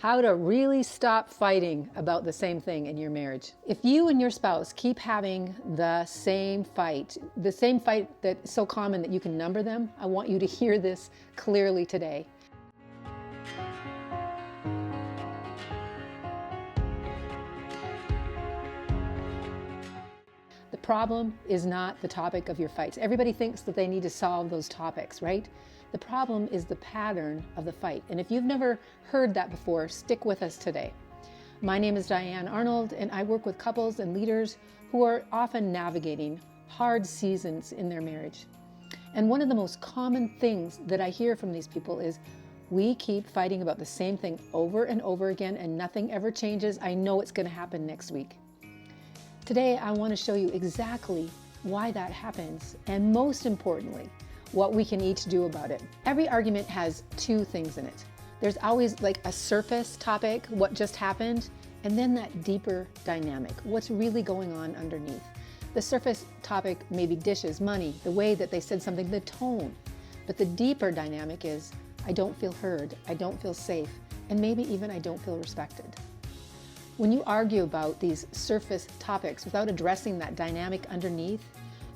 How to really stop fighting about the same thing in your marriage. If you and your spouse keep having the same fight that's so common that you can number them, I want you to hear this clearly today. The problem is not the topic of your fights. Everybody thinks that they need to solve those topics, right? The problem is the pattern of the fight. And if you've never heard that before, stick with us today. My name is Diane Arnold, and I work with couples and leaders who are often navigating hard seasons in their marriage. And one of the most common things that I hear from these people is, we keep fighting about the same thing over and over again, and nothing ever changes. I know it's going to happen next week. Today, I want to show you exactly why that happens, and most importantly, what we can each do about it. Every argument has two things in it. There's always like a surface topic, what just happened, and then that deeper dynamic, what's really going on underneath. The surface topic may be dishes, money, the way that they said something, the tone. But the deeper dynamic is, I don't feel heard, I don't feel safe, and maybe even I don't feel respected. When you argue about these surface topics without addressing that dynamic underneath,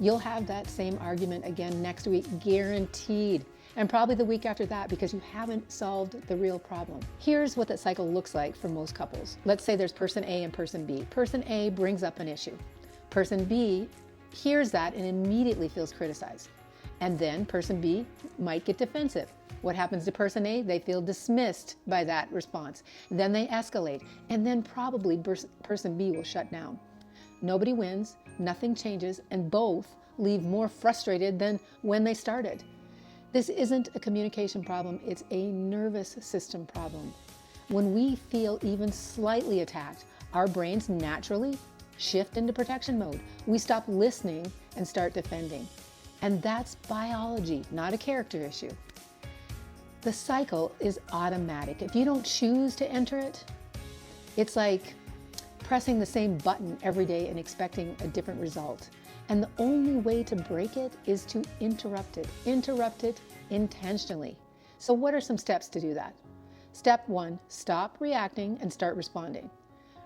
you'll have that same argument again next week, guaranteed, and probably the week after that, because you haven't solved the real problem. Here's what that cycle looks like for most couples. Let's say there's person A and person B. Person A brings up an issue. Person B hears that and immediately feels criticized. And then person B might get defensive. What happens to person A? They feel dismissed by that response. Then they escalate, and then probably person B will shut down. Nobody wins, nothing changes, and both leave more frustrated than when they started. This isn't a communication problem, it's a nervous system problem. When we feel even slightly attacked, our brains naturally shift into protection mode. We stop listening and start defending. And that's biology, not a character issue. The cycle is automatic. If you don't choose to enter it, it's like pressing the same button every day and expecting a different result. And the only way to break it is to interrupt it intentionally. So what are some steps to do that? Step 1, stop reacting and start responding.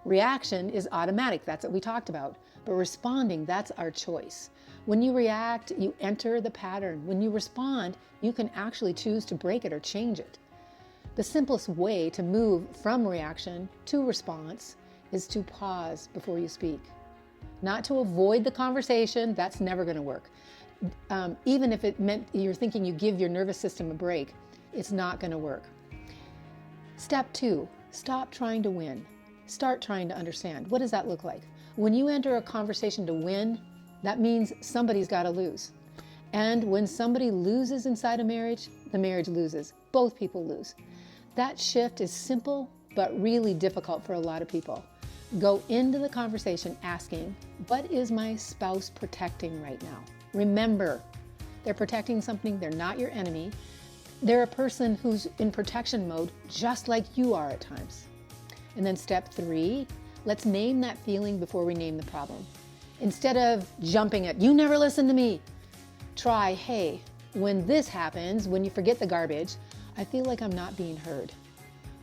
Reaction is automatic, that's what we talked about. But responding, that's our choice. When you react, you enter the pattern. When you respond, you can actually choose to break it or change it. The simplest way to move from reaction to response is to pause before you speak. Not to avoid the conversation, that's never going to work. Even if it meant you're thinking you give your nervous system a break, it's not going to work. Step 2, stop trying to win. Start trying to understand. What does that look like? When you enter a conversation to win, that means somebody's got to lose. And when somebody loses inside a marriage, the marriage loses. Both people lose. That shift is simple, but really difficult for a lot of people. Go into the conversation asking, what is my spouse protecting right now? Remember, they're protecting something, they're not your enemy. They're a person who's in protection mode, just like you are at times. And then step 3, let's name that feeling before we name the problem. Instead of jumping at, you never listen to me, try, hey, when this happens, when you forget the garbage, I feel like I'm not being heard.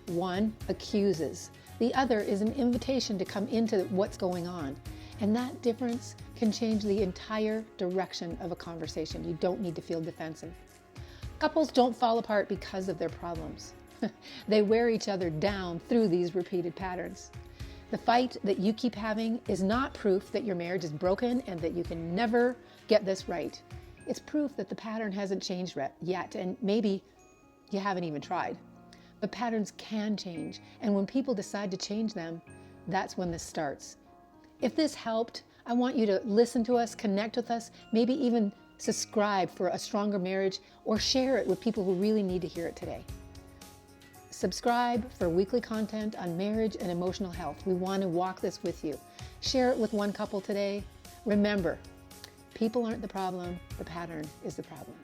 One accuses. The other is an invitation to come into what's going on. And that difference can change the entire direction of a conversation. You don't need to feel defensive. Couples don't fall apart because of their problems. They wear each other down through these repeated patterns. The fight that you keep having is not proof that your marriage is broken and that you can never get this right. It's proof that the pattern hasn't changed yet, and maybe you haven't even tried. But patterns can change, and when people decide to change them, that's when this starts. If this helped, I want you to listen to us, connect with us, maybe even subscribe for a stronger marriage, or share it with people who really need to hear it today. Subscribe for weekly content on marriage and emotional health. We want to walk this with you. Share it with one couple today. Remember, people aren't the problem, the pattern is the problem.